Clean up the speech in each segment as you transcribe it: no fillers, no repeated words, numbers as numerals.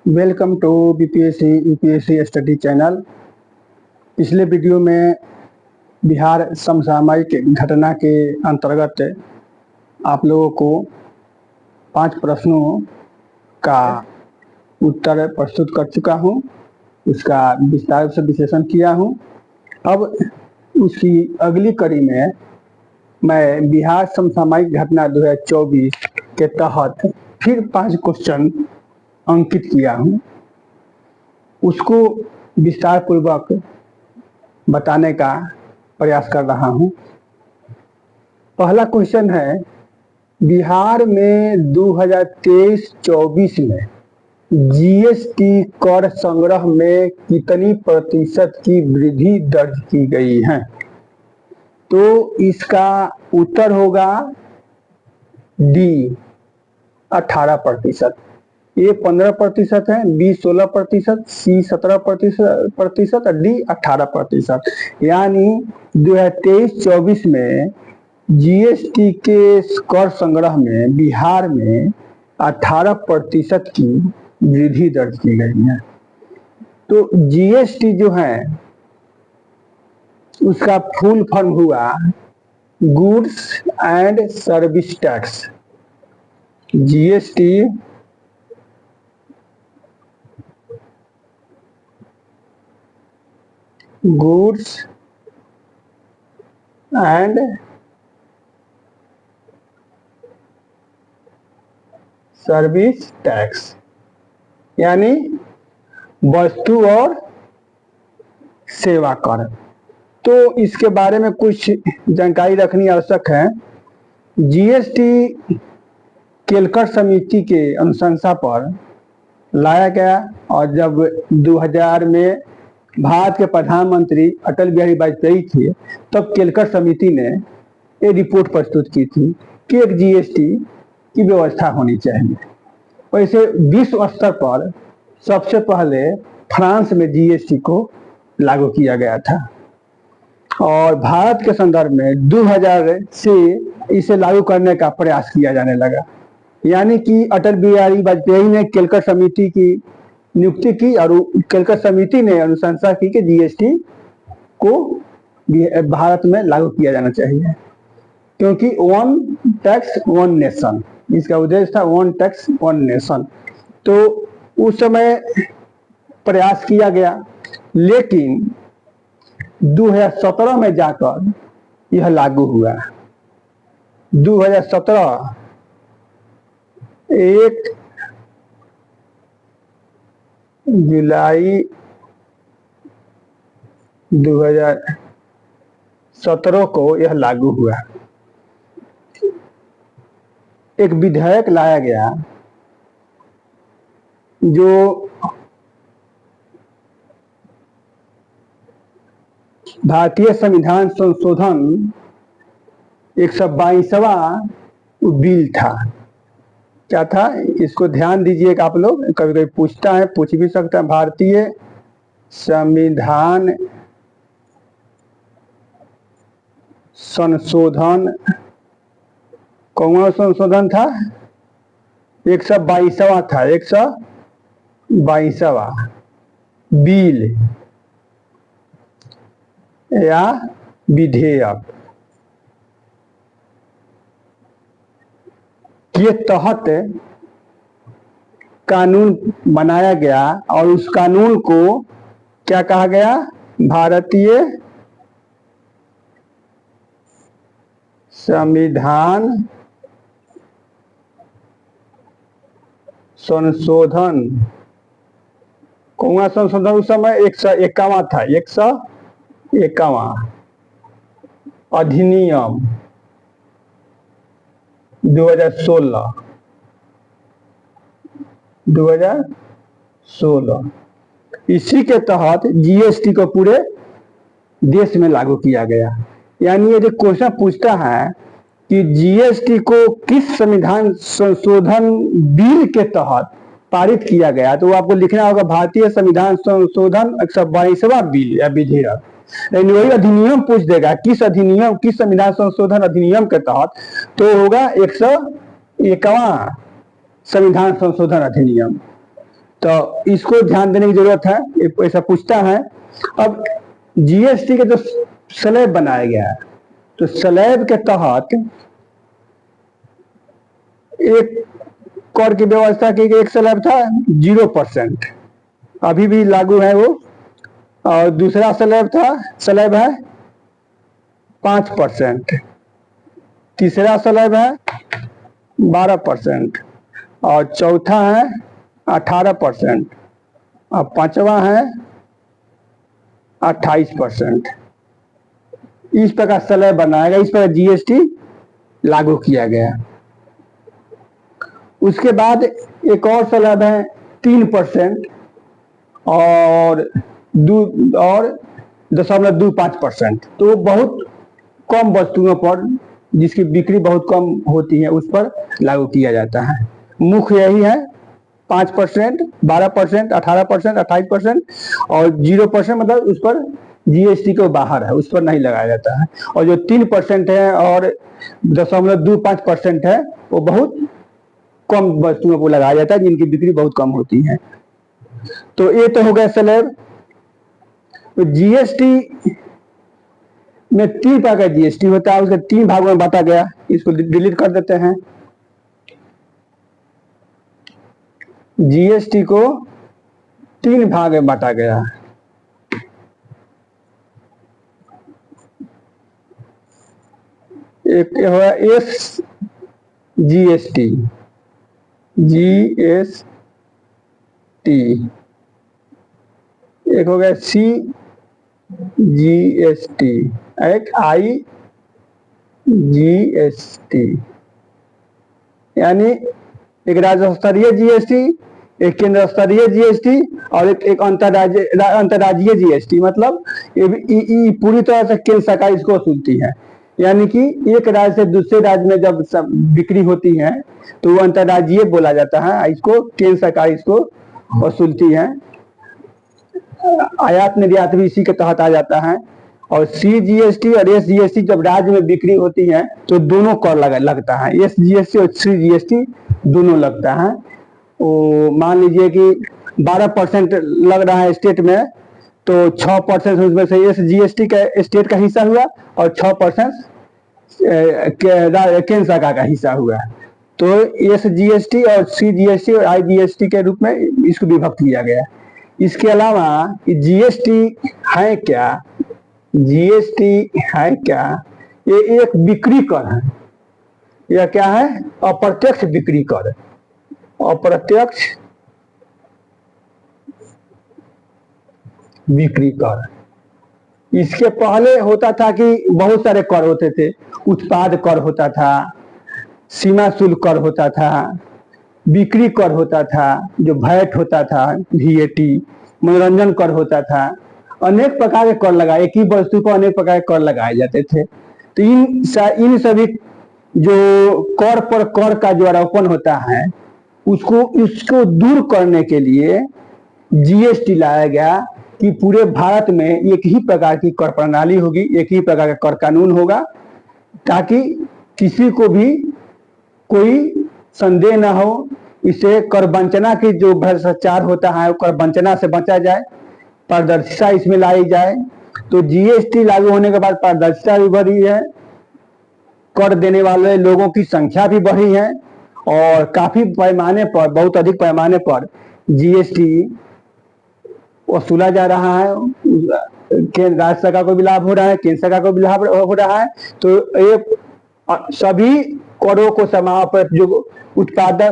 Welcome to BPSC UPSC study channel. पिछले video में बिहार समसामयिक घटना के अंतर्गत आप लोगों को 5 प्रश्नों का उत्तर प्रस्तुत कर चुका हूं, उसका विस्तार से विश्लेषण किया हूं। अब उसकी अगली कड़ी में मैं बिहार समसामयिक घटना 2024 के तहत फिर 5 क्वेश्चन अंकित किया हूं, उसको विस्तार पूर्वक बताने का प्रयास कर रहा हूं। पहला क्वेश्चन है, बिहार में 2023-24 में जीएसटी कर संग्रह में कितनी प्रतिशत की वृद्धि दर्ज की गई है? तो इसका उत्तर होगा डी 18%। ए 15% है, बी 16%, सी 17% और डी 18%। यानी 2023-24 में जीएसटी के कर संग्रह में बिहार में 18% की वृद्धि दर्ज की गई है। तो जीएसटी जो है उसका फुल फॉर्म हुआ goods and service tax. GST goods and service tax, यानी वस्तु और सेवा कर। तो इसके बारे में कुछ जानकारी रखनी आवश्यक है। जीएसटी केलकर समिति के अनुशंसा पर लाया गया और जब 2000 में भारत के प्रधानमंत्री अटल बिहारी वाजपेयी थे, तब केलकर समिति ने एक रिपोर्ट प्रस्तुत की थी कि एक जीएसटी की व्यवस्था होनी चाहिए। वैसे विश्व स्तर पर सबसे पहले फ्रांस में जीएसटी को लागू किया गया था और भारत के संदर्भ में 2000 से इसे लागू करने का प्रयास किया जाने लगा। यानी कि अटल बिहारी वाजपेयी ने केलकर समिति की नियुक्ति की और केलकर समिति ने अनुशंसा की कि जीएसटी को भारत में लागू किया जाना चाहिए, क्योंकि वन टैक्स वन नेशन, इसका उद्देश्य था वन टैक्स वन नेशन। तो उस समय प्रयास किया गया, लेकिन 2017 में जाकर यह लागू हुआ। 2017 1 जुलाई 2017 को यह लागू हुआ। एक विधेयक लाया गया जो भारतीय संविधान संशोधन 122वां बिल था। क्या था? इसको ध्यान दीजिएगा आप लोग, कभी कभी पूछता है, पूछ भी सकता है। भारतीय संविधान संशोधन, कौन संशोधन था? 122वां था, 122वां बिल या विधेयक के तहत कानून बनाया गया और उस कानून को क्या कहा गया? भारतीय संविधान संशोधन। कौन संशोधन? उस समय 151वां था, 151वां अधिनियम 2016। इसी के तहत जीएसटी को पूरे देश में लागू किया गया। यानी यदि क्वेश्चन पूछता है कि जीएसटी को किस संविधान संशोधन बिल के तहत पारित किया गया, तो आपको लिखना होगा भारतीय संविधान संशोधन 122वां बिल या विधेयक। लेकिन वही अधिनियम पूछ देगा किस अधिनियम, किस संविधान संशोधन अधिनियम के तहत, तो होगा 101वां संविधान संशोधन अधिनियम। तो इसको ध्यान देने की जरूरत है, ऐसा पूछता है। अब जीएसटी के जो स्लैब बनाया गया है, तो स्लैब के तहत एक कर की व्यवस्था की गई, एक स्लैब था 0%, अभी भी लागू है वो, और दूसरा स्लैब है 5%, तीसरा स्लैब है 12%, और चौथा है 18%, और पांचवा है 28%। इस प्रकार स्लैब बनाएगा, इस पर जीएसटी लागू किया गया। उसके बाद एक और स्लैब है 3% और 0.25%। तो बहुत कम वस्तुओं पर जिसकी बिक्री बहुत कम होती है उस पर लागू किया जाता है। मुख्य यही है, 5%, 12%, 18%, 28% और 0% मतलब उस पर जीएसटी के बाहर है, उस पर नहीं लगाया जाता है। और जो 3% है और 0.25% है वो बहुत कम वस्तुओं को लगाया जाता है जिनकी बिक्री बहुत कम होती है। तो ये तो हो गया स्लैब। तो जीएसटी में 3 प्रकार का जीएसटी होता है, उसके 3 भागों में बांटा गया। इसको डिलीट कर देते हैं। जीएसटी को 3 भाग में बांटा गया। एक होगा एस जीएसटी, एक हो गया सी जीएसटी, एक आई जीएसटी, यानी एक राज्य स्तरीय जीएसटी, एक केंद्र स्तरीय जीएसटी और एक अंतर्राज्यीय जीएसटी। मतलब ये पूरी तरह से केंद्र सरकार इसको वसूलती है। यानी कि एक राज्य से दूसरे राज्य में जब बिक्री होती है तो वो अंतर्राज्यीय बोला जाता है, इसको केंद्र सरकार इसको वसूलती है। आयात निर्यात भी इसी के तहत आ जाता है। और सी जीएसटी और एस जीएसटी जब राज्य में बिक्री होती है तो दोनों कर लगता है, एस जीएसटी और सी जीएसटी दोनों लगता है। वो मान लीजिए कि 12% लग रहा है स्टेट में, तो 6% उसमें से एस जीएसटी का स्टेट का हिस्सा हुआ और 6% केंद्र सरकार का हिस्सा हुआ। तो एस जीएसटी और सी जीएसटी और आई जीएसटी के रूप में इसको विभक्त किया गया। इसके अलावा जीएसटी है क्या, जीएसटी है क्या, ये एक बिक्री कर है। यह क्या है? अप्रत्यक्ष बिक्री कर, अप्रत्यक्ष बिक्री कर। इसके पहले होता था कि बहुत सारे कर होते थे। उत्पाद कर होता था, सीमा शुल्क कर होता था, बिक्री कर होता था, जो वैट होता था, वीएटी, मनोरंजन कर होता था। अनेक प्रकार के कर लगाए, एक ही वस्तु पर अनेक प्रकार के कर लगाए जाते थे। तो इन सभी जो कर पर कर का जो आरोपण होता है उसको दूर करने के लिए जीएसटी लाया गया कि पूरे भारत में एक ही प्रकार की कर प्रणाली होगी, एक ही प्रकार का कर कानून होगा, ताकि किसी को भी कोई संदेह न हो। इसे कर वंचना की जो भ्रष्टाचार होता है कर वंचना से बचा जाए, पारदर्शिता इसमें लाई जाए। तो जीएसटी लागू होने के बाद पारदर्शिता भी बढ़ी है, कर देने वाले लोगों की संख्या भी बढ़ी है और काफी पैमाने पर, बहुत अधिक पैमाने पर जीएसटी वसूला जा रहा है। राज्य सरकार को भी लाभ हो रहा है, केंद्र सरकार को भी लाभ हो रहा है। तो ये सभी करों को समाप्त, जो उत्पाद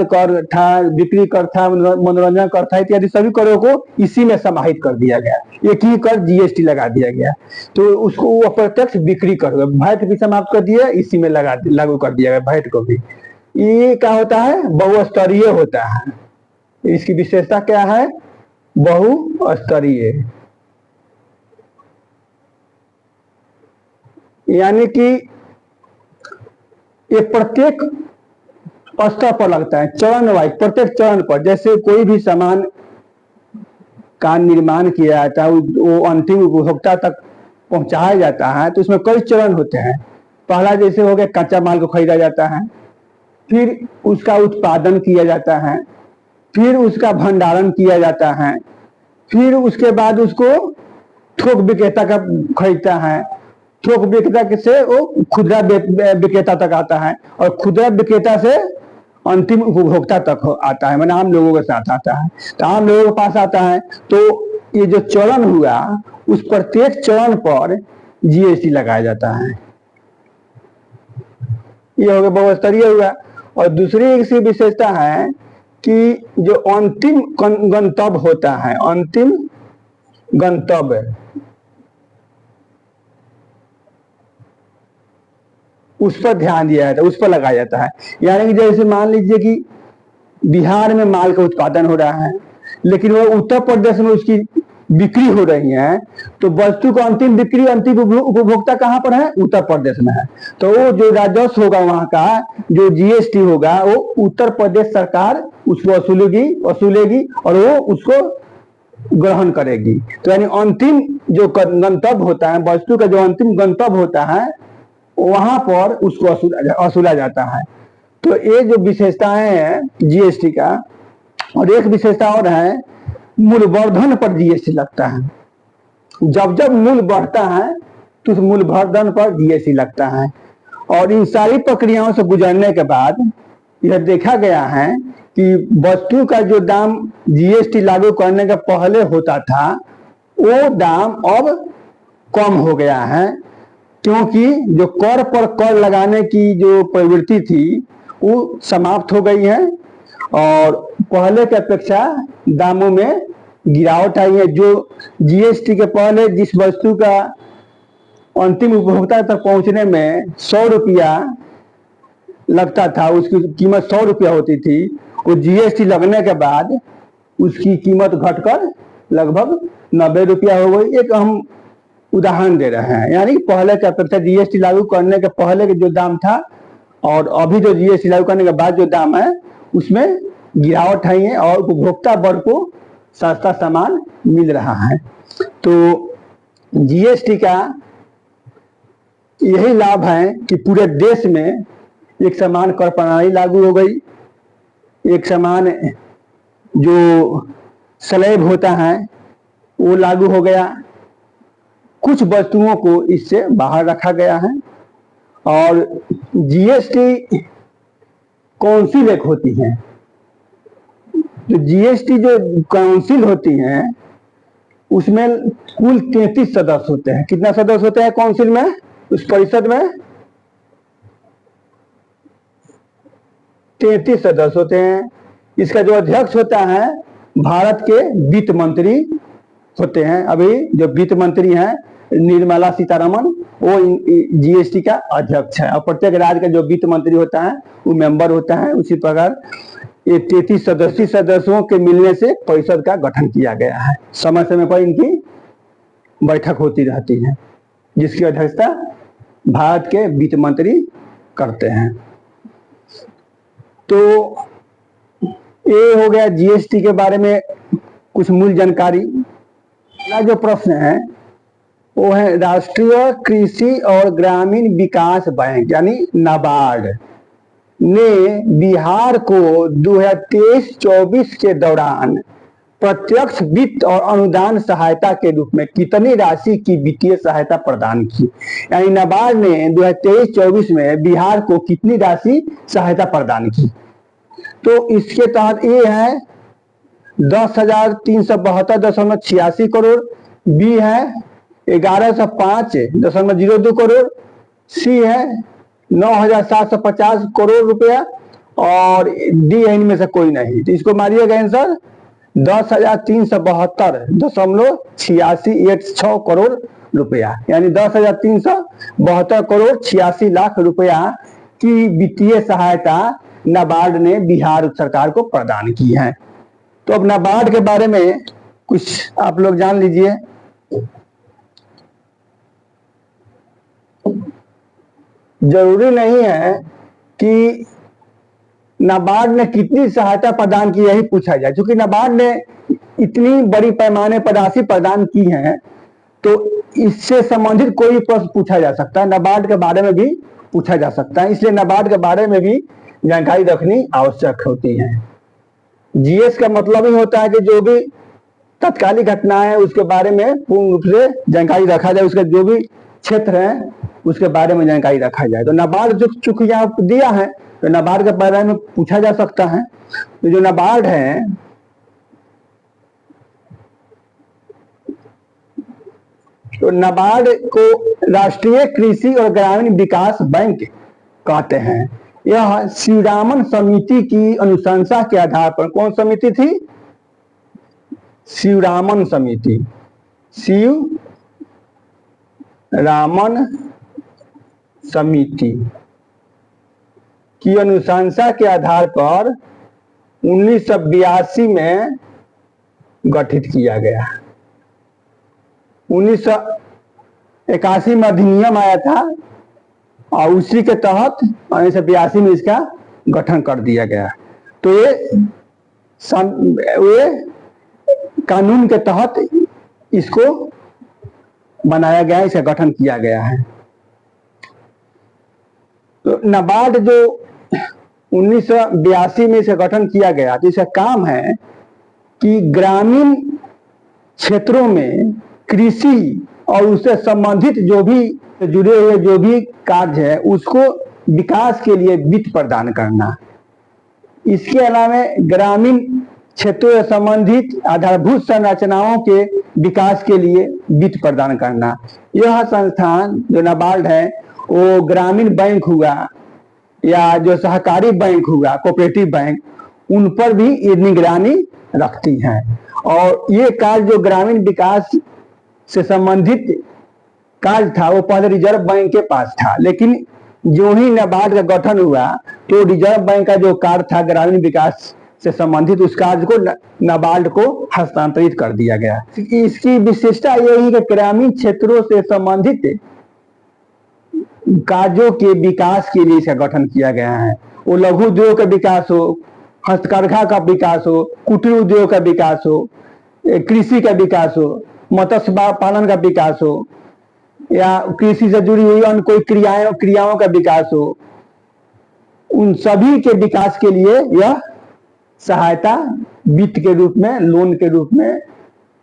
कर था, बिक्री कर था, मनोरंजन कर था इत्यादि सभी करों को इसी में समाहित कर दिया गया, एक ही कर जीएसटी लगा दिया गया। तो उसको अप्रत्यक्ष बिक्री कर, वैट भी समाप्त कर दिया, इसी में लागू कर दिया गया वैट को भी। ये क्या होता है? बहुस्तरीय होता है। इसकी विशेषता क्या है? बहुस्तरीय, यानी कि ये प्रत्येक स्तर पर लगता है, चरण वाइज, प्रत्येक चरण पर। जैसे कोई भी सामान का निर्माण किया जाता है, वो अंतिम उपभोक्ता तक पहुंचाया जाता है, तो उसमें कई चरण होते हैं। पहला जैसे हो गया, कच्चा माल को खरीदा जाता है, फिर उसका उत्पादन किया जाता है, फिर उसका भंडारण किया जाता है, फिर उसके बाद उसको थोक विक्रेता का खरीदता है, थोक विक्रेता से वो खुदरा विक्रेता तक आता है, और खुदरा विक्रेता से अंतिम उपभोक्ता तक आता है, मैंने आम लोगों के साथ आता है। तो आम लोगों के पास आता है, तो ये जो चलन हुआ उस प्रत्येक चलन पर जीएसटी लगाया जाता है। ये हो गया बहुस्तरीय हुआ। और दूसरी इसकी विशेषता है कि जो अंतिम गंतव्य होता है, अंतिम गंतव्य, उस पर ध्यान दिया जाता है, उस पर लगाया जाता है। यानी कि जैसे मान लीजिए कि बिहार में माल का उत्पादन हो रहा है, लेकिन वो उत्तर प्रदेश में उसकी बिक्री हो रही है, तो वस्तु का अंतिम बिक्री, अंतिम उपभोक्ता कहाँ पर है? उत्तर प्रदेश में है। तो वो जो राजस्व होगा वहां का, जो जीएसटी होगा, वो उत्तर प्रदेश सरकार उसको वसूलेगी और वो उसको ग्रहण करेगी। तो यानी अंतिम जो गंतव्य होता है, वस्तु का जो अंतिम गंतव्य होता है, वहां पर उसको वसूला जाता है। तो ये जो विशेषताएं हैं जीएसटी का, और एक विशेषता और है, मूल्यवर्धन पर जीएसटी लगता है। जब जब मूल्य बढ़ता है तो उस मूल्यवर्धन पर जीएसटी लगता है। और इन सारी प्रक्रियाओं से गुजरने के बाद यह देखा गया है कि वस्तु का जो दाम जीएसटी लागू करने के पहले होता था, वो दाम अब कम हो गया है, क्योंकि जो कर पर कर लगाने की जो प्रवृत्ति थी वो समाप्त हो गई है, और पहले की अपेक्षा दामों में गिरावट आई है। जो जीएसटी के पहले जिस वस्तु का अंतिम उपभोक्ता तक पहुंचने में 100 रुपया लगता था, उसकी कीमत 100 रुपया होती थी, वो जीएसटी लगने के बाद उसकी कीमत घटकर लगभग 90 रुपया हो गई। एक हम उदाहरण दे रहे हैं, यानी पहले की अपेक्षा जीएसटी लागू करने के पहले के जो दाम था और अभी जो जीएसटी लागू करने के बाद जो दाम है, उसमें गिरावट आई है और उपभोक्ता वर्ग को सस्ता सामान मिल रहा है। तो जीएसटी का यही लाभ है कि पूरे देश में एक समान कर प्रणाली लागू हो गई, एक समान जो स्लैब होता है वो लागू हो गया, कुछ वस्तुओं को इससे बाहर रखा गया है। और जीएसटी काउंसिल एक होती है, जो जीएसटी जो काउंसिल होती है उसमें कुल 33 सदस्य होते हैं। कितना सदस्य होते हैं काउंसिल में, उस परिषद में? 33 सदस्य होते हैं। इसका जो अध्यक्ष होता है भारत के वित्त मंत्री होते हैं। अभी जो वित्त मंत्री हैं निर्मला सीतारमण, वो जीएसटी का अध्यक्ष है, और प्रत्येक राज्य का जो वित्त मंत्री होता है वो मेंबर होता है। उसी प्रकार ये 33 सदस्यों के मिलने से परिषद का गठन किया गया है। समय समय पर इनकी बैठक होती रहती है, जिसकी अध्यक्षता भारत के वित्त मंत्री करते हैं। तो ये हो गया जीएसटी के बारे में कुछ मूल जानकारी। अगला जो प्रश्न है वो है राष्ट्रीय कृषि और ग्रामीण विकास बैंक यानी नाबार्ड ने बिहार को 2023-24 के दौरान प्रत्यक्ष वित्त और अनुदान सहायता के रूप में कितनी राशि की वित्तीय सहायता प्रदान की। यानी नाबार्ड ने 2023-24 में बिहार को कितनी राशि सहायता प्रदान की। तो इसके तहत ए है 10,372.86 करोड़, बी है 1105.02 करोड़, सी है 9,750 करोड़ रुपया, और डी है इनमें से कोई नहीं। तो इसको मारिएगा आंसर 10,372.86 करोड़ रुपया, यानी 10,372 करोड़ 86 लाख रुपया की वित्तीय सहायता नाबार्ड ने बिहार सरकार को प्रदान की है। तो अब नाबार्ड के बारे में कुछ आप लोग जान लीजिए। जरूरी नहीं है कि नाबार्ड ने कितनी सहायता प्रदान की यही पूछा जाए, क्योंकि नाबार्ड ने इतनी बड़ी पैमाने पर राशि प्रदान की है, तो इससे संबंधित कोई प्रश्न पूछा जा सकता है, नाबार्ड के बारे में भी पूछा जा सकता है। इसलिए नाबार्ड के बारे में भी जानकारी रखनी आवश्यक होती है। जीएस का मतलब ही होता है कि जो भी तत्कालिक घटना है उसके बारे में पूर्ण रूप से जानकारी रखा जाए, उसके जो भी क्षेत्र है उसके बारे में जानकारी रखा जाए। तो नाबार्ड जो चूंकि यहाँ दिया है तो नाबार्ड के बारे में पूछा जा सकता है। तो जो नाबार्ड है तो नाबार्ड को राष्ट्रीय कृषि और ग्रामीण विकास बैंक कहते हैं। यह शिवरामन समिति की अनुशंसा के आधार पर, कौन समिति थी? शिवरामन समिति, शिव रामन समिति की अनुशंसा के आधार पर 1982 में गठित किया गया। 1981 में अधिनियम आया था और उसी के तहत 1982 में इसका गठन कर दिया गया। तो ये कानून के तहत इसको बनाया गया, इसका गठन किया गया है। तो नाबार्ड जो 1982 में इसका गठन किया गया, तो इसका काम है कि ग्रामीण क्षेत्रों में कृषि और उससे संबंधित जो भी जुड़े हुए जो भी कार्य है उसको विकास के लिए वित्त प्रदान करना। इसके अलावा ग्रामीण क्षेत्रों से संबंधित आधारभूत संरचनाओं के विकास के लिए वित्त प्रदान करना। यह संस्थान जो नाबार्ड है वो ग्रामीण बैंक हुआ या जो सहकारी बैंक हुआ, कोऑपरेटिव बैंक, उन पर भी ये निगरानी रखती है। और ये कार्य जो ग्रामीण विकास से संबंधित कार्य था वो पहले रिजर्व बैंक के पास था, लेकिन जो ही नाबार्ड का गठन हुआ तो रिजर्व बैंक का जो कार्य था ग्रामीण विकास से संबंधित उस कार्य को नाबार्ड को हस्तांतरित कर दिया गया। इसकी विशेषता यही कि ग्रामीण क्षेत्रों से संबंधित कार्यों के विकास के लिए इसका गठन किया गया है। वो लघु उद्योग का विकास हो, हस्तकरघा का विकास हो, कुटीर उद्योग का विकास हो, कृषि का विकास हो, मत्स्य पालन का विकास हो, या कृषि से जुड़ी हुई अन्य कोई क्रियाओं का विकास हो, उन सभी के विकास के लिए यह सहायता वित्त के रूप में, लोन के रूप में,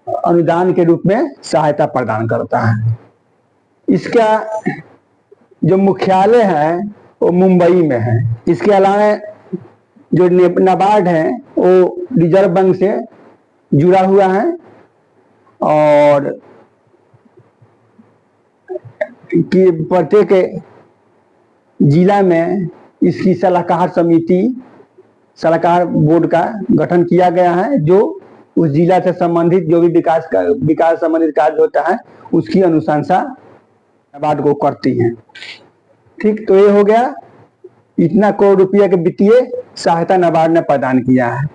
अनुदान के रूप में सहायता प्रदान करता है। इसका जो मुख्यालय है वो मुंबई में है। इसके अलावा जो नाबार्ड है वो रिजर्व बैंक से जुड़ा हुआ है और कि प्रत्येक जिला में इसकी सलाहकार समिति, सलाहकार बोर्ड का गठन किया गया है जो उस जिला से संबंधित जो भी विकास संबंधित कार्य होता है उसकी अनुशंसा नाबार्ड को करती हैं। ठीक, तो ये हो गया, इतना करोड़ रुपया के वित्तीय सहायता नाबार्ड ने प्रदान किया है।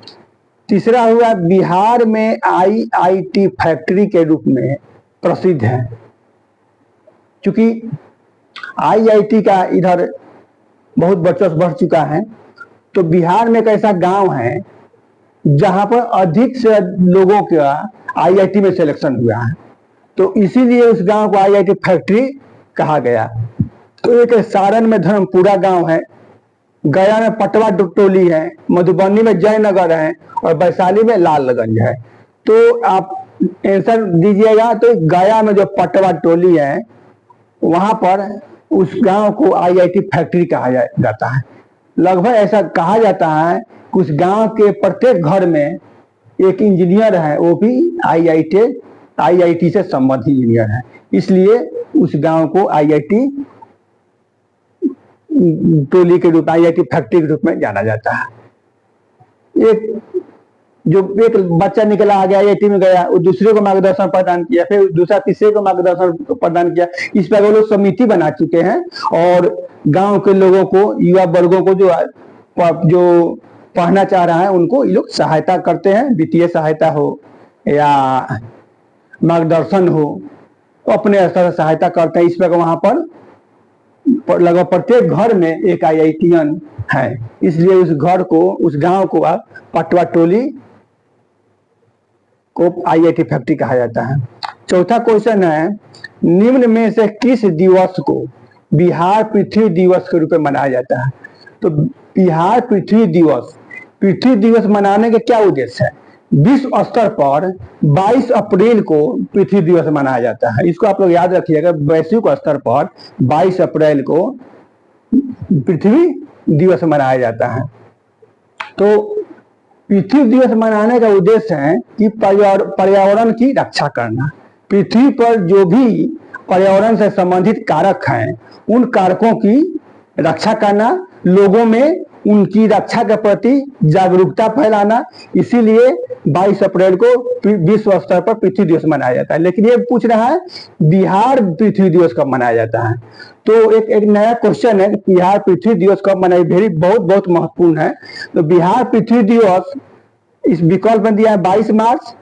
तीसरा हुआ बिहार में आईआईटी फैक्ट्री के रूप में प्रसिद्ध है। क्योंकि आईआईटी का इधर बहुत वर्चस्व बढ़ चुका है, तो बिहार में एक ऐसा गांव है जहां पर अधिक से लोगों का आईआईटी में सिलेक्शन हुआ है, तो इसीलिए उस गांव को आईआईटी फैक्ट्री कहा गया। तो एक सारण में धर्मपुरा गांव है, गया में पटवा टोली है, मधुबनी में जयनगर है और वैशाली में लालगंज है। तो आप आंसर दीजिएगा, तो गया में जो पटवा टोली है वहां पर उस गांव को आईआईटी फैक्ट्री कहा जाता है। लगभग ऐसा कहा जाता है कि उस गांव के प्रत्येक घर में एक इंजीनियर है, वो भी आईआईटी से संबंधित इंजीनियर है, इसलिए उस गांव को आईआईटी टोली के रूप, आईआईटी फैक्ट्री के रूप में जाना जाता है। एक बच्चा निकला आ गया, आईआईटी में गया, वो दूसरे को मार्गदर्शन प्रदान किया, फिर दूसरा तीसरे को मार्गदर्शन प्रदान किया। इस पर वो लोग समिति बना चुके हैं और गांव के लोगों को, युवा वर्गों को जो पढ़ना चाह रहा है उनको ये लोग सहायता करते हैं, वित्तीय सहायता हो या मार्गदर्शन हो, तो अपने स्तर से सहायता करते हैं। इस पर वहां पर लगभग प्रत्येक घर में एक आईआईटीएन है, इसलिए उस घर को, उस गांव को पटवा टोली को आईआईटी फैक्ट्री कहा जाता है। चौथा क्वेश्चन है, निम्न में से किस दिवस को बिहार पृथ्वी दिवस के रूप में मनाया जाता है? तो बिहार पृथ्वी दिवस पृथ्वी दिवस मनाने के क्या उद्देश्य है? विश्व स्तर पर 22 अप्रैल को पृथ्वी दिवस मनाया जाता है। इसको आप लोग याद रखिएगा, वैश्विक स्तर पर 22 अप्रैल को पृथ्वी दिवस मनाया जाता है। तो पृथ्वी दिवस मनाने का उद्देश्य है कि पर्यावरण की रक्षा करना। पृथ्वी पर जो भी पर्यावरण से संबंधित कारक हैं, उन कारकों की रक्षा करना, लोगों में उनकी रक्षा के प्रति जागरूकता फैलाना। इसीलिए 22 अप्रैल को विश्व स्तर पर पृथ्वी दिवस मनाया जाता है। लेकिन ये पूछ रहा है बिहार पृथ्वी दिवस कब मनाया जाता है। तो एक नया क्वेश्चन है, बिहार पृथ्वी दिवस कब मनाया, बहुत महत्वपूर्ण है। तो बिहार पृथ्वी दिवस इस विकल्प में दिया है 22 मार्च,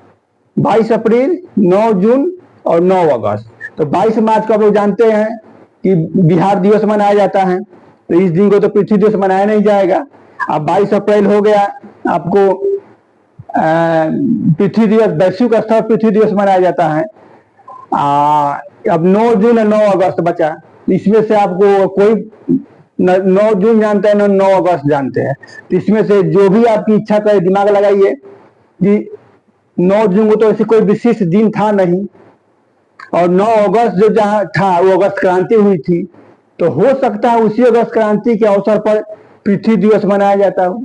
22 अप्रैल, 9 जून और 9 अगस्त। तो 22 मार्च को आप लोग जानते हैं कि बिहार दिवस मनाया जाता है, तो इस दिन को तो पृथ्वी दिवस मनाया नहीं जाएगा। अब 22 अप्रैल हो गया, आपको पृथ्वी दिवस, वैश्विक स्तर पर पृथ्वी दिवस मनाया जाता है। अब 9 जून और 9 अगस्त बचा। इसमें से आपको कोई 9 जून जानते हैं ना 9 अगस्त जानते हैं, तो इसमें से जो भी आपकी इच्छा करे दिमाग लगाइए कि 9 जून को तो ऐसे कोई विशिष्ट दिन था नहीं, और 9 अगस्त जो जहाँ था वो अगस्त क्रांति हुई थी, तो हो सकता है उसी अगस्त क्रांति के अवसर पर पृथ्वी दिवस मनाया जाता हो,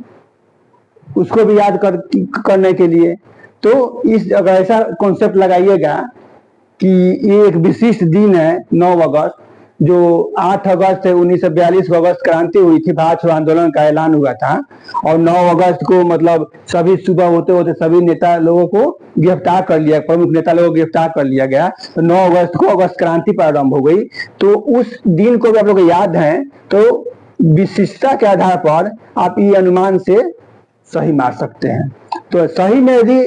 उसको भी याद करने के लिए। तो इस अगर ऐसा कॉन्सेप्ट लगाइएगा कि ये एक विशिष्ट दिन है 9 अगस्त, जो 8 अगस्त 1942 को अगस्त क्रांति हुई थी, भारत छोड़ो आंदोलन का ऐलान हुआ था, और 9 अगस्त को मतलब सभी सुबह होते होते सभी नेता लोगों को गिरफ्तार कर लिया, प्रमुख नेता लोगों को गिरफ्तार कर लिया गया। तो 9 अगस्त को अगस्त क्रांति प्रारंभ हो गई। तो उस दिन को भी आप लोग याद है, तो विशिष्टता के आधार पर आप ये अनुमान से सही मार सकते हैं। तो सही में यदि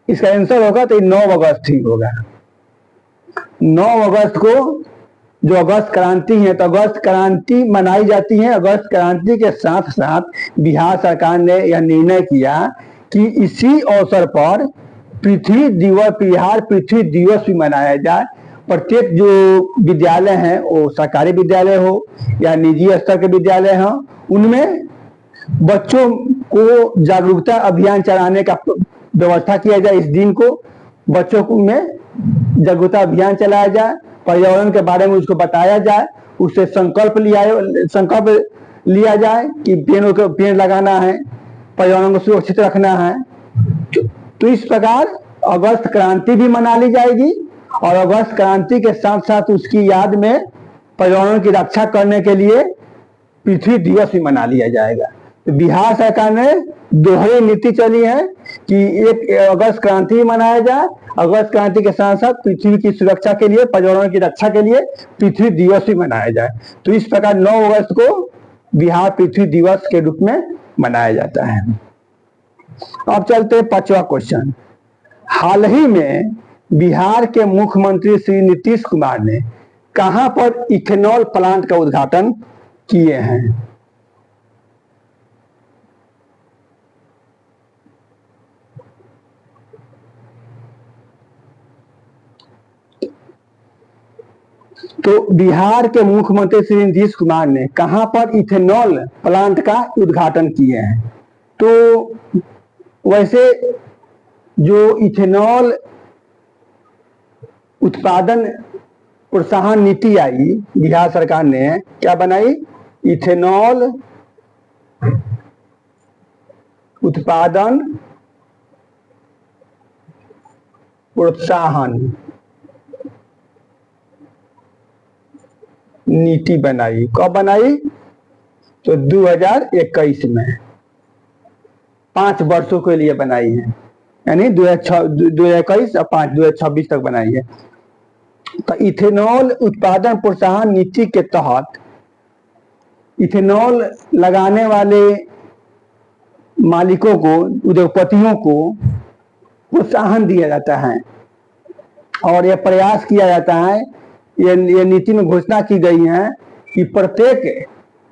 इसका आंसर होगा तो 9 अगस्त ठीक होगा। 9 अगस्त को जो अगस्त क्रांति है, तो अगस्त क्रांति मनाई जाती है। अगस्त क्रांति के साथ साथ बिहार सरकार ने यह निर्णय किया कि इसी अवसर पर पृथ्वी दिवस, बिहार पृथ्वी दिवस भी मनाया जाए। प्रत्येक जो विद्यालय हैं, वो सरकारी विद्यालय हो या निजी स्तर के विद्यालय हो, उनमें बच्चों को जागरूकता अभियान चलाने का व्यवस्था किया जाए। इस दिन को बच्चों में जागरूकता अभियान चलाया जाए, पर्यावरण के बारे में उसको बताया जाए, उससे संकल्प लिया जाए कि पेड़ लगाना है, पर्यावरण को सुरक्षित रखना है। तो इस प्रकार अगस्त क्रांति भी मना ली जाएगी, और अगस्त क्रांति के साथ साथ उसकी याद में पर्यावरण की रक्षा करने के लिए पृथ्वी दिवस भी मना लिया जाएगा। तो बिहार सरकार ने दोहरी नीति चली है कि एक अगस्त क्रांति भी मनाया जाए, अगस्त क्रांति के साथ साथ पृथ्वी की सुरक्षा के लिए, पर्यावरण की रक्षा के लिए पृथ्वी दिवस भी मनाया जाए। तो इस प्रकार 9 अगस्त को बिहार पृथ्वी दिवस के रूप में मनाया जाता है। अब चलते हैं 5वां क्वेश्चन। हाल ही में बिहार के मुख्यमंत्री श्री नीतीश कुमार ने कहां पर इथेनॉल प्लांट का उद्घाटन किए हैं? तो बिहार के मुख्यमंत्री श्री नीतीश कुमार ने कहां पर इथेनॉल प्लांट का उद्घाटन किए हैं? तो वैसे जो इथेनॉल उत्पादन प्रोत्साहन नीति आई, बिहार सरकार ने क्या बनाई? इथेनॉल उत्पादन प्रोत्साहन नीति बनाई। कब बनाई? तो 2021 में, 5 वर्षों के लिए बनाई है, यानी 2021 और 2026 तक बनाई है। तो इथेनॉल उत्पादन प्रोत्साहन नीति के तहत इथेनॉल लगाने वाले मालिकों को, उद्योगपतियों को प्रोत्साहन दिया जाता है, और यह प्रयास किया जाता है, ये नीति में घोषणा की गई है कि प्रत्येक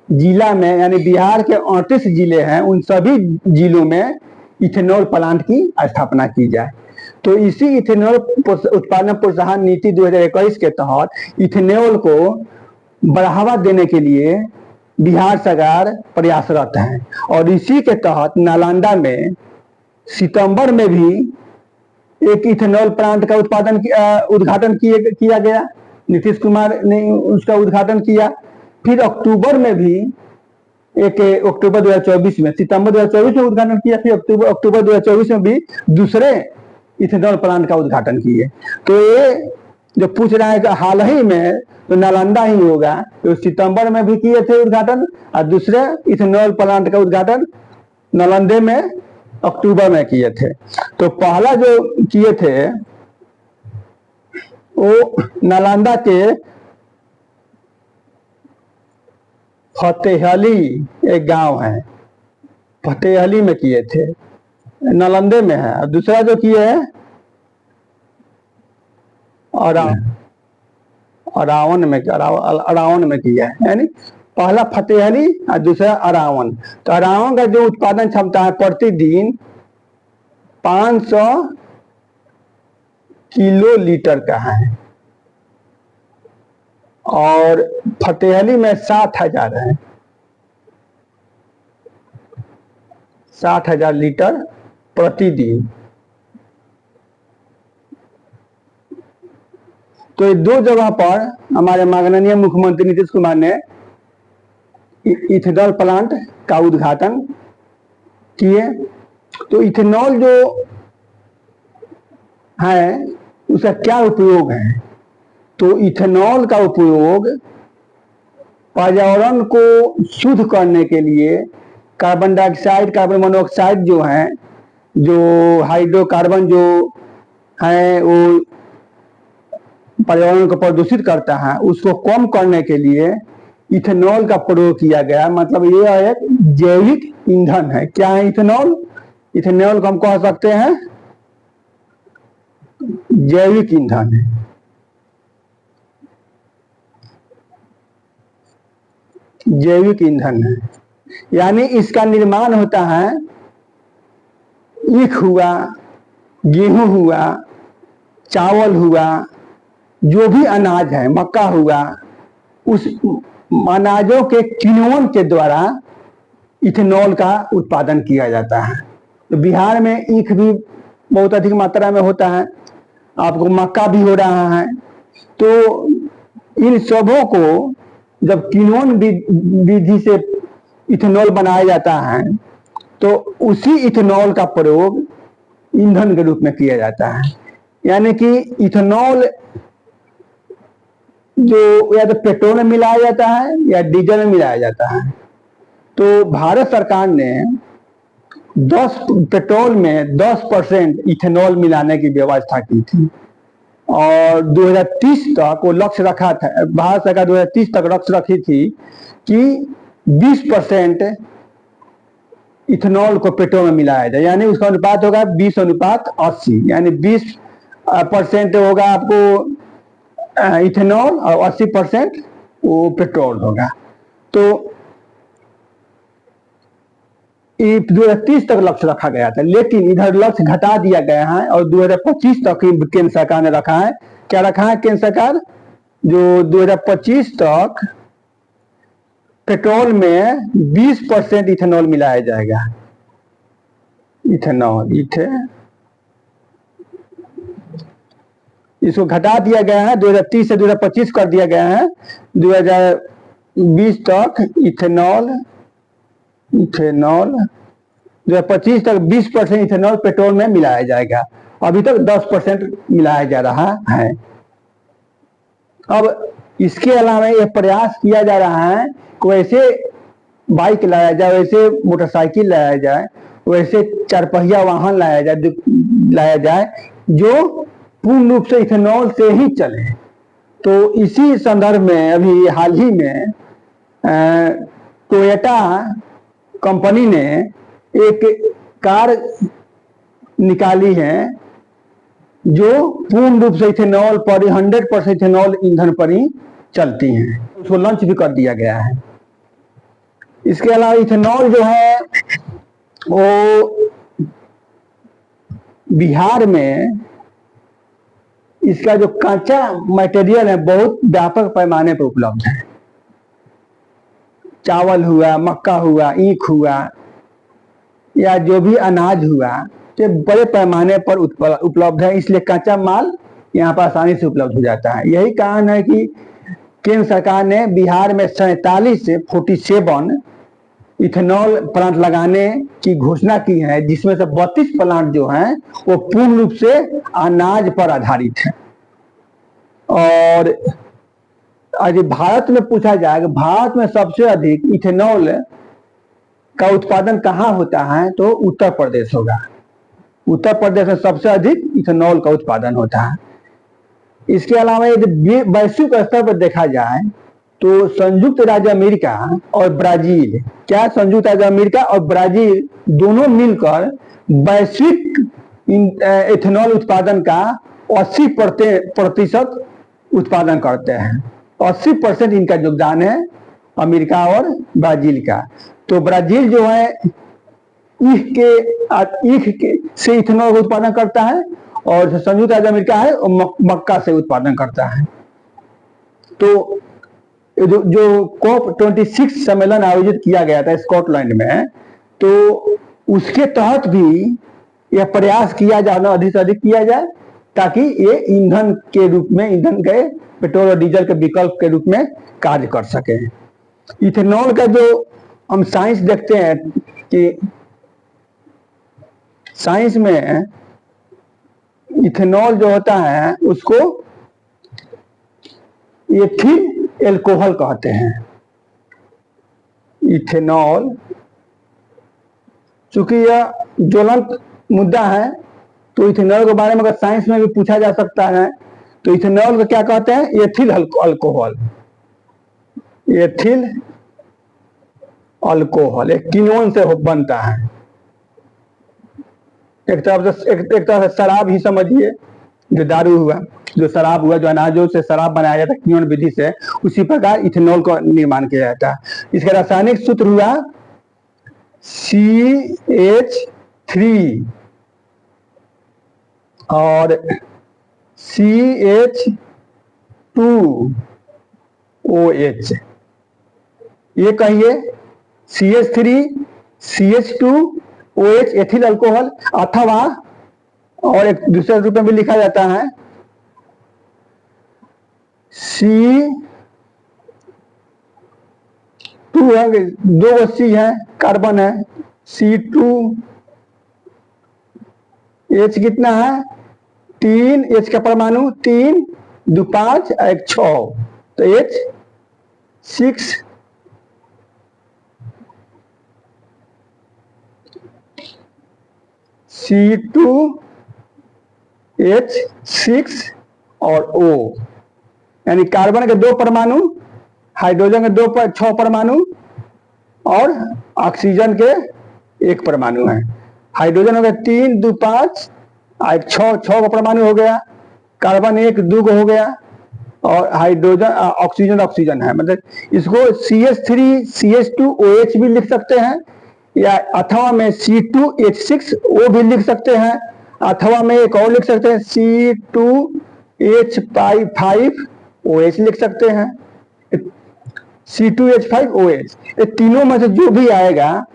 जिला में, यानी बिहार के 38 जिले हैं, उन सभी जिलों में इथेनॉल प्लांट की स्थापना की जाए। तो इसी इथेनॉल उत्पादन प्रोत्साहन नीति 2021 के तहत इथेनॉल को बढ़ावा देने के लिए बिहार सरकार प्रयासरत है। और इसी के तहत नालंदा में सितंबर में भी एक इथेनॉल प्लांट का उद्घाटन किया गया। नीतीश कुमार ने उसका उद्घाटन किया। फिर अक्टूबर में भी अक्टूबर 2024 में, सितंबर 2024 में उद्घाटन किया। फिर अक्टूबर 2024 में भी दूसरे इथेनॉल प्लांट का उद्घाटन किए। तो ये जो पूछ रहा है कि हाल ही में तो नालंदा ही होगा, तो सितंबर में भी किए थे उद्घाटन, और दूसरे इथेनॉल प्लांट का उद्घाटन नालंदे में अक्टूबर में किए थे। तो पहला जो किए थे वो नालंदा के फतेहली एक गांव है, फतेहली में किए थे, नालंदे में है। और दूसरा जो किए है अरावन में किया है, यानी पहला फतेहली और दूसरा अरावन। तो अरावन का जो उत्पादन क्षमता है प्रतिदिन 500 किलो लीटर का है, और फतेहली में 60,000 है, 60,000 लीटर प्रतिदिन। तो ये दो जगह पर हमारे माननीय मुख्यमंत्री नीतीश कुमार ने इथेनॉल प्लांट का उद्घाटन किए। तो इथेनॉल जो है उसका क्या उपयोग है? तो इथेनॉल का उपयोग पर्यावरण को शुद्ध करने के लिए कार्बन डाइऑक्साइड, कार्बन मोनोऑक्साइड जो है, जो हाइड्रोकार्बन जो है वो पर्यावरण को प्रदूषित करता है, उसको कम करने के लिए इथेनॉल का प्रयोग किया गया। मतलब ये एक जैविक ईंधन है। क्या है इथेनॉल? इथेनॉल को हम कह सकते हैं जैविक ईंधन है। जैविक ईंधन है, यानी इसका निर्माण होता है, ईख हुआ, गेहूं हुआ, चावल हुआ, जो भी अनाज है, मक्का हुआ, उस अनाजों के किण्वन के द्वारा इथेनॉल का उत्पादन किया जाता है। तो बिहार में ईख भी बहुत अधिक मात्रा में होता है, आपको मक्का भी हो रहा है। तो इन सबों को जब किण्वन विधि से इथेनॉल बनाया जाता है, तो उसी इथेनॉल का प्रयोग ईंधन के रूप में किया जाता है। यानी कि इथेनॉल जो या तो पेट्रोल में मिलाया जाता है या डीजल में मिलाया जाता है। तो भारत सरकार ने पेट्रोल में 10% इथेनॉल मिलाने की व्यवस्था की थी, और 2030 तक वो लक्ष्य रखा था। भारत सरकार 2030 तक लक्ष्य रखी थी कि 20% इथेनॉल को पेट्रोल में मिलाया जाए, यानी उसका अनुपात होगा 20:80, यानी 20% होगा आपको इथेनॉल और 80% वो पेट्रोल होगा। तो 2030 तक लक्ष्य रखा गया था, लेकिन इधर लक्ष्य घटा दिया गया है और 2025 तक केंद्र सरकार ने रखा है। क्या रखा है केंद्र सरकार? जो 2025 तक पेट्रोल में 20% इथेनॉल मिलाया जाएगा। इसको घटा दिया गया है, 2030 से 2025 कर दिया गया है। 2020 तक इथेनॉल 2025 तक 20% इथेनॉल पेट्रोल में मिलाया जाएगा। अभी तक 10% मिलाया जा रहा है। अब इसके अलावा यह प्रयास किया जा रहा है कि वैसे बाइक लाया जाए, वैसे मोटरसाइकिल लाया जाए, वैसे चारपहिया वाहन लाया जाए जो पूर्ण रूप से इथेनॉल से ही चले। तो इसी संदर्भ में अभी हाल ही में टोयोटा कंपनी ने एक कार निकाली है जो पूर्ण रूप से इथेनॉल पर 100% इथेनॉल ईंधन पर ही चलती हैं। उसको लॉन्च भी कर दिया गया है। इसके अलावा इथेनॉल जो है वो बिहार में इसका जो कच्चा मटेरियल है बहुत व्यापक पैमाने पर उपलब्ध है। चावल हुआ, मक्का हुआ, ईख हुआ, या जो भी अनाज हुआ, ये बड़े पैमाने पर उपलब्ध है, इसलिए कच्चा माल यहाँ पर आसानी से उपलब्ध हो जाता है। यही कारण है कि केंद्र सरकार ने बिहार में 47 इथेनॉल प्लांट लगाने की घोषणा की है, जिसमें से 32 प्लांट जो हैं वो पूर्ण रूप से अनाज पर आधारित है। और आज भारत में पूछा जाएगा, भारत में सबसे अधिक इथेनॉल का उत्पादन कहाँ होता है, तो उत्तर प्रदेश होगा। उत्तर प्रदेश में सबसे अधिक इथेनॉल का उत्पादन होता है। इसके अलावा यदि वैश्विक स्तर पर देखा जाए तो संयुक्त राज्य अमेरिका और ब्राजील, क्या संयुक्त राज्य अमेरिका और ब्राजील दोनों मिलकर वैश्विक इथेनॉल उत्पादन का 80% उत्पादन करते हैं। 80% इनका योगदान है, अमेरिका और ब्राजील का। तो ब्राजील जो है ईख के से इथेनॉल का उत्पादन करता है, और संयुक्त राज्य अमेरिका है और मक्का से उत्पादन करता है। तो जो COP26 सम्मेलन आयोजित किया गया था स्कॉटलैंड में, तो उसके तहत भी यह प्रयास किया जाना अधिक से अधिक किया जाए, ताकि ये ईंधन के रूप में, ईंधन के पेट्रोल और डीजल के विकल्प के रूप में कार्य कर सके। इथेनॉल का जो हम साइंस देखते हैं कि साइंस में इथेनॉल जो होता है उसको एथिल एल्कोहल कहते हैं। इथेनॉल, चूंकि यह ज्वलंत मुद्दा है, तो इथेनॉल के बारे में अगर साइंस में भी पूछा जा सकता है, तो इथेनॉल को क्या कहते हैं? Ethyl alcohol. एथिल अल्कोहल एक कीनोन से बनता है। एक तरह से शराब ही समझिए, जो दारू हुआ, जो शराब हुआ, जो अनाजों से शराब बनाया जाता है कीनोन विधि से, उसी प्रकार इथेनॉल का निर्माण किया जाता है। इसका रासायनिक सूत्र हुआ CH3 और CH2OH। ये कहिए CH3 CH2OH एथिल अल्कोहल, अथवा और एक दूसरे रूप में भी लिखा जाता है C2, दो C है, कार्बन है, C2H कितना है? 3 H का परमाणु, 3 2 5 1 6, तो H6 C2H6 और O, यानी कार्बन के 2 परमाणु, हाइड्रोजन के 6 परमाणु और ऑक्सीजन के 1 परमाणु है। हाइड्रोजन हो गया 3 2 5 6 का परमाणु हो गया, कार्बन 1 2 हो गया, और हाइड्रोजन ऑक्सीजन है। मतलब इसको CH3 CH2OH भी लिख सकते हैं, या अथवा में C2H6O भी लिख सकते हैं, अथवा में एक और लिख सकते हैं C2H5OH लिख सकते हैं। C2H5OH, ये तीनों में से जो भी आएगा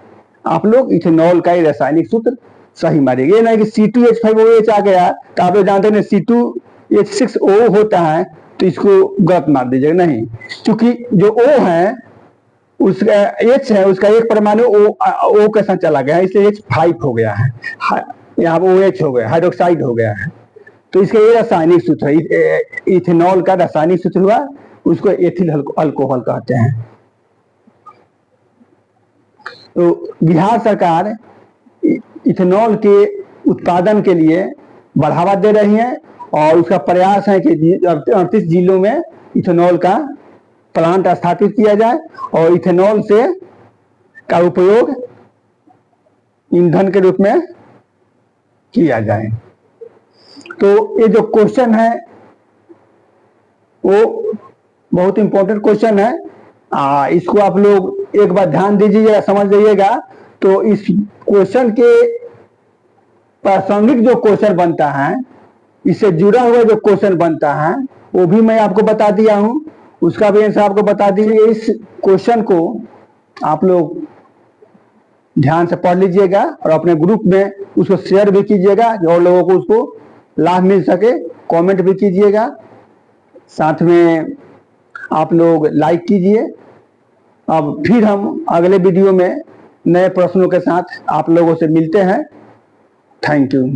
आप लोग इथेनॉल का ही रासायनिक सूत्र सही मारिएगा। ये नहीं कि C2H5OH आ गया तो आप लोग जानते हैं C2H6O होता है तो इसको गलत मार दीजिएगा, नहीं। क्योंकि जो O है, उसका H है, उसका 1 परमाणु O के साथ चला गया है, इसलिए H5 हो गया है, यहाँ पर OH हो गया, हाइड्रोक्साइड हो गया है। तो इसका ये रासायनिक सूत्र है, इथेनॉल का रासायनिक सूत्र हुआ, उसको एथिल अल्कोहल कहते हैं। तो बिहार सरकार इथेनॉल के उत्पादन के लिए बढ़ावा दे रही है, और उसका प्रयास है कि 38 जिलों में इथेनॉल का प्लांट स्थापित किया जाए और इथेनॉल से का उपयोग ईंधन के रूप में किया जाए। तो ये जो क्वेश्चन है वो बहुत इंपॉर्टेंट क्वेश्चन है, इसको आप लोग एक बार ध्यान दीजिएगा, समझ जाइएगा। तो इस क्वेश्चन के प्रासंगिक जो क्वेश्चन बनता है, इससे जुड़ा हुआ जो क्वेश्चन बनता है, वो भी मैं आपको बता दिया हूं, उसका भी आंसर आपको बता दीजिए। इस क्वेश्चन को आप लोग ध्यान से पढ़ लीजिएगा और अपने ग्रुप में उसको शेयर भी कीजिएगा जो और लोगों को उसको लाभ मिल सके। कमेंट भी कीजिएगा, साथ में आप लोग लाइक कीजिए। अब फिर हम अगले वीडियो में नए प्रश्नों के साथ आप लोगों से मिलते हैं। Thank you.